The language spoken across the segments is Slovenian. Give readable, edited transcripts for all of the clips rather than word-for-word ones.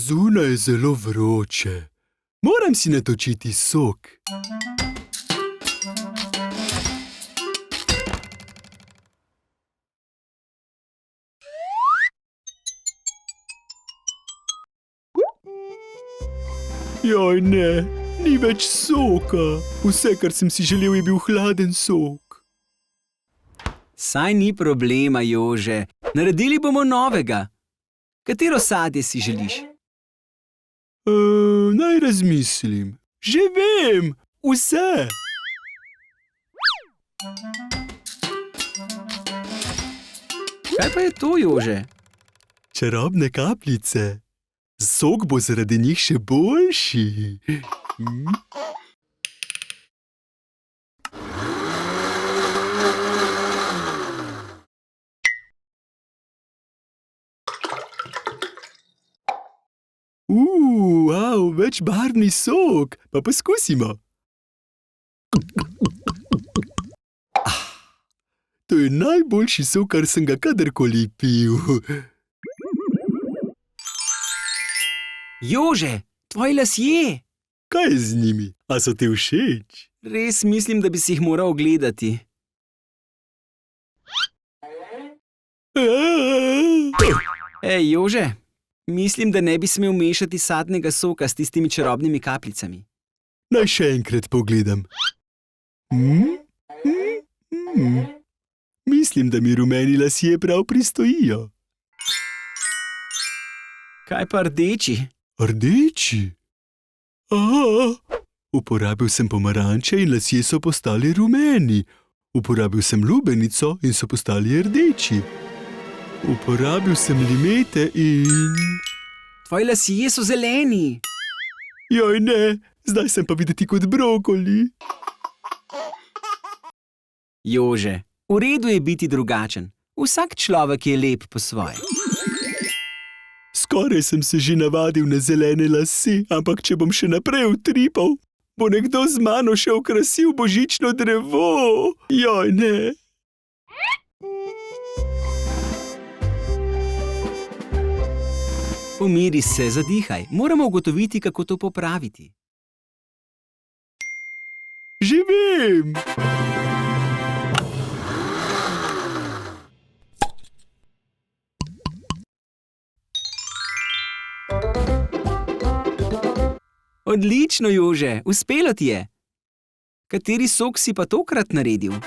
Zunaj je zelo vroče. Moram si natočiti sok. Joj ne, ni več soka. Vse, kar sem si želel, je bil hladen sok. Saj ni problema, Jože. Naredili bomo novega. Katero sadje si želiš? Naj razmislim. Že vem, vse. Kaj pa je to, Jože? Čarobne kapljice. Sok bo zaradi njih še boljši. Večbarvni sok. Pa poskusimo. To je najboljši sok, kar sem ga kadarkoli pil. Jože, tvoji lasje! Kaj je z njimi? A so ti všeč? Res mislim, da bi si jih moral ogledati. Ej, Jože, mislim, da ne bi smel mešati sadnega soka s tistimi čarobnimi kapljicami. Naj še enkrat pogledam. Mislim, da mi rumeni lasje prav pristojijo. Kaj pa rdeči? Rdeči? Uporabil sem pomaranče in lasje so postali rumeni. Uporabil sem lubenico in so postali rdeči. Uporabil sem limete in... Tvoji lasje so zeleni. Joj ne, zdaj sem pa videti kot brokoli. Jože, v redu je biti drugačen. Vsak človek je lep po svoje. Skoraj sem se že navadil na zelene lase, ampak če bom še naprej utripal, bo nekdo z mano še okrasil božično drevo. Joj ne. Pomiri se, zadihaj. Moramo ugotoviti, kako to popraviti. Že vem! Odlično, Jože, uspelo ti je. Kateri sok si pa tokrat naredil?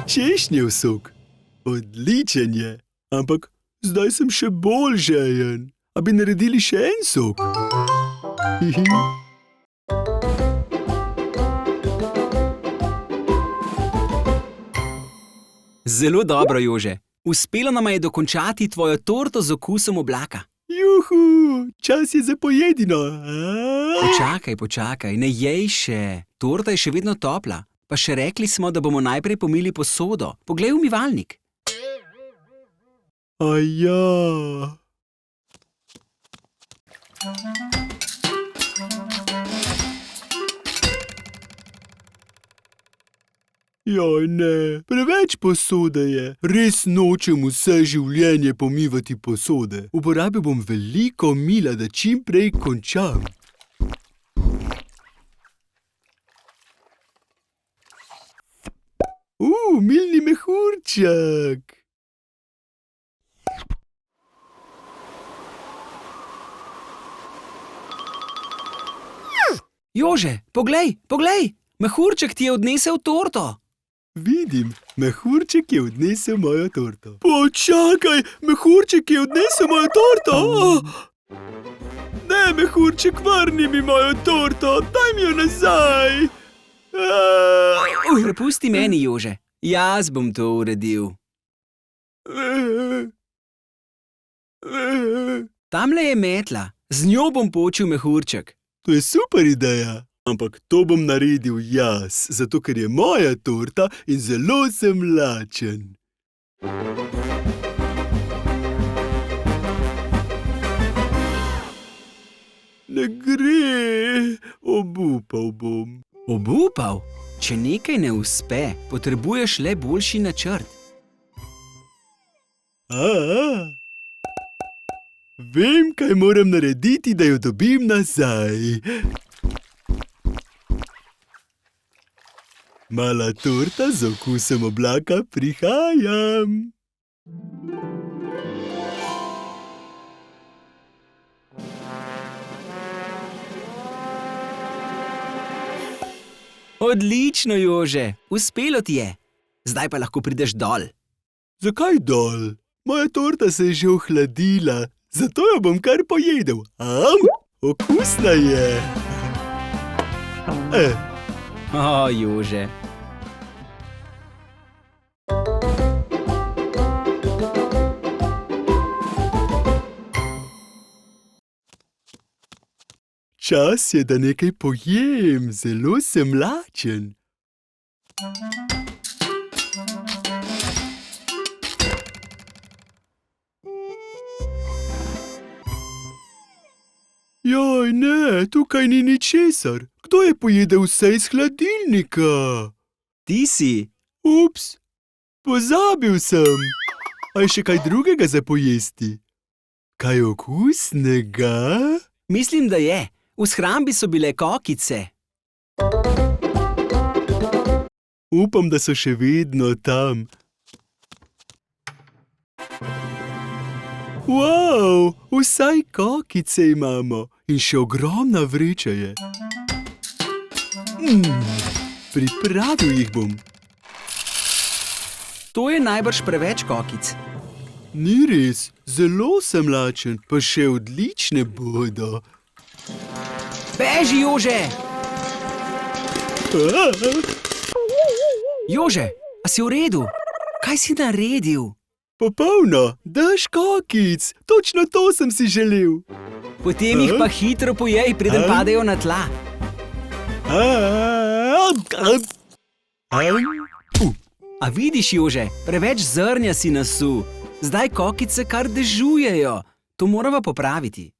Češnjev sok. Odličen je, ampak zdaj sem še bolj žejen. A bi naredili še en sok? Zelo dobro, Jože. Uspelo nama je dokončati tvojo torto z okusom oblaka. Juhu, čas je za pojedino. Počakaj, ne jej še. Torta je še vedno topla. Pa še rekli smo, da bomo najprej pomili posodo. Poglej v umivalnik. Aja. Joj ne, preveč posode je. Res nočem vse življenje pomivati posode. Uporabil bom veliko mila, da čim prej končam. Milni mehurček. Jože, poglej! Mehurček ti je odnesel torto. Vidim, mehurček je odnesel mojo torto. Počakaj, mehurček je odnesel mojo torto! Ne, mehurček, vrni mi mojo torto, daj mi jo nazaj! Prepusti meni, Jože. Jaz bom to uredil. Tamle je metla, z njo bom počil mehurček. To je super ideja. Ampak to bom naredil jaz, zato ker je moja torta in zelo sem lačen. Ne gre, obupal bom. Obupal? Če nekaj ne uspe, potrebuješ le boljši načrt. Vem, kaj moram narediti, da jo dobim nazaj. Mala torta z okusom oblaka, prihajam. Odlično, Jože, uspelo ti je. Zdaj pa lahko prideš dol. Zakaj dol? Moja torta se je že ohladila, zato jo bom kar pojedel. Okusna je. O, Jože. Čas je, da nekaj pojem, zelo sem lačen. Joj, ne, tukaj ni ničesar. Kdo je pojedel vse iz hladilnika? Ti si. Ups, pozabil sem. A je še kaj drugega za pojesti? Kaj okusnega? Mislim, da je. V shrambi so bile kokice. Upam, da so še vedno tam. Wow, vsaj kokice imamo in še ogromna vreča je. Pripravil jih bom. To je najbrž preveč kokic. Ni res, zelo sem lačen, pa še odlične bodo. Beži, Jože! Jože, a si v redu? Kaj si naredil? Popolno, dež kokic, točno to sem si želel. Potem jih pa hitro pojej, preden padejo na tla. A vidiš, Jože, preveč zrnja si nasul. Zdaj kokice kar dežujejo. To morava popraviti.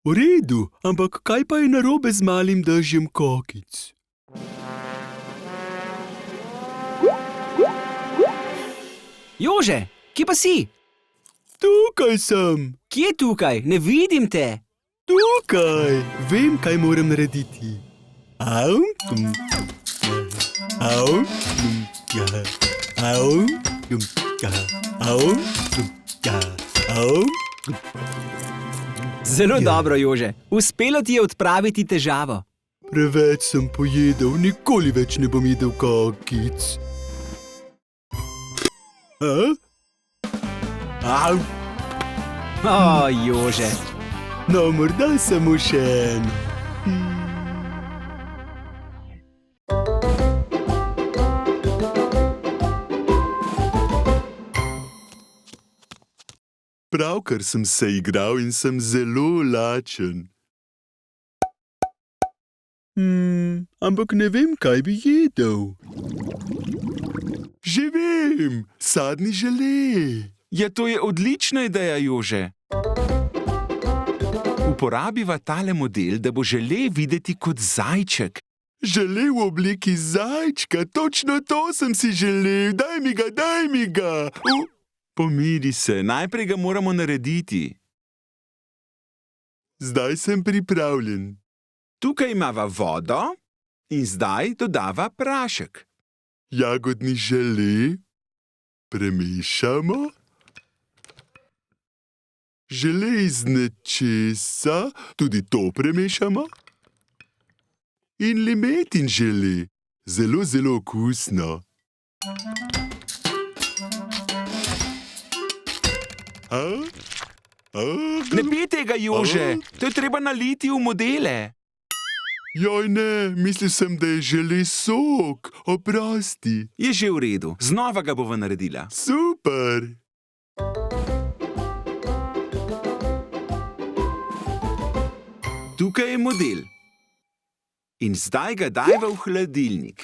V redu, ampak kaj pa je narobe z malim dežjem kokic? Jože, kje pa si? Tukaj sem. Kje tukaj? Ne vidim te. Tukaj. Vem, kaj moram narediti. Zelo dobro, Jože. Uspelo ti je odpraviti težavo. Preveč sem pojedel, nikoli več ne bom jedel kokic. O, Jože. No, morda samo še eno. Pravkar sem se igral in sem zelo lačen. Ampak ne vem, kaj bi jedel. Že vem, sadni žele. Ja, to je odlična ideja, Jože. Uporabiva tale model, da bo žele videti kot zajček. Žele v obliki zajčka, točno to sem si želel. Daj mi ga, daj mi ga. Pomiri se, najprej ga moramo narediti. Zdaj sem pripravljen. Tukaj imava vodo in zdaj dodava prašek. Jagodni žele premešamo. Žele iz nečesa, tudi to premešamo. In limetin žele, zelo, zelo okusno. Ne pij tega, Jože, to je treba naliti v modele. Joj ne, mislil sem, da je žele sok, oprosti. Je že v redu, znova ga bova naredila. Super. Tukaj je model. In zdaj ga dajva v hladilnik.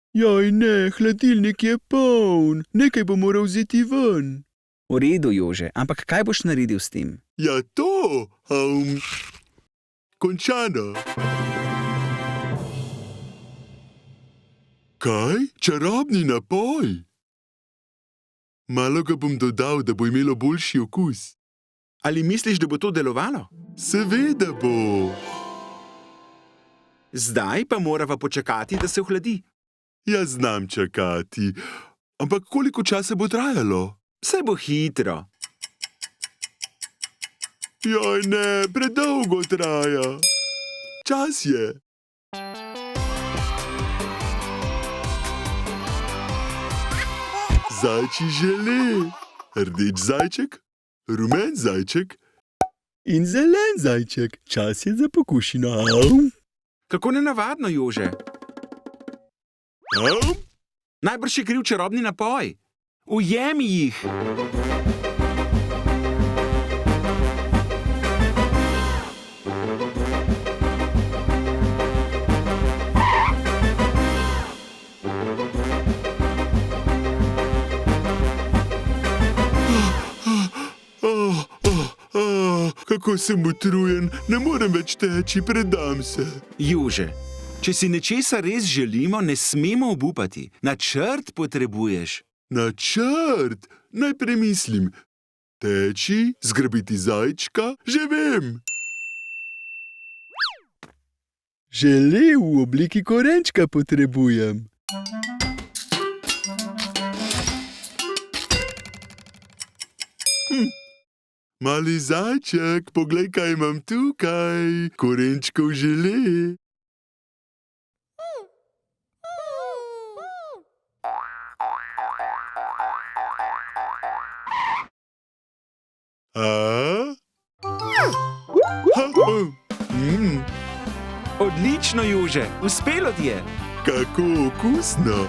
Joj ne, hladilnik je poln, nekaj bom moral vzeti ven. V redu, Jože, ampak kaj boš naredil s tem? Ja to, končano. 「Kaj? Čarobni napoj? Malo ga bom dodal, da bo imelo boljši okus. Ali misliš, da bo to delovalo? Seveda bo. Zdaj pa morava počakati, da se ohladi. Jaz znam čakati. Ampak koliko časa bo trajalo? Saj bo hitro. Joj ne, predolgo traja. Čas je. Zajčji žele. Rdeč zajček, rumen zajček in zelen zajček. Čas je za pokušino. Kako nenavadno, Jože. Najbrž je kriv čarobni napoj. Ujemi jih. Kako sem utrujen, ne morem več teči, predam se. Jože, če si nečesa res želimo, ne smemo obupati. Načrt potrebuješ. Načrt? Naj premislim. Teči, zgrabiti zajčka, že vem. Žele v obliki korenčka potrebujem. Mali zajček, poglej, kaj imam tukaj. Korenčkov žele. Odlično, Jože. Uspelo ti je. Kako okusno.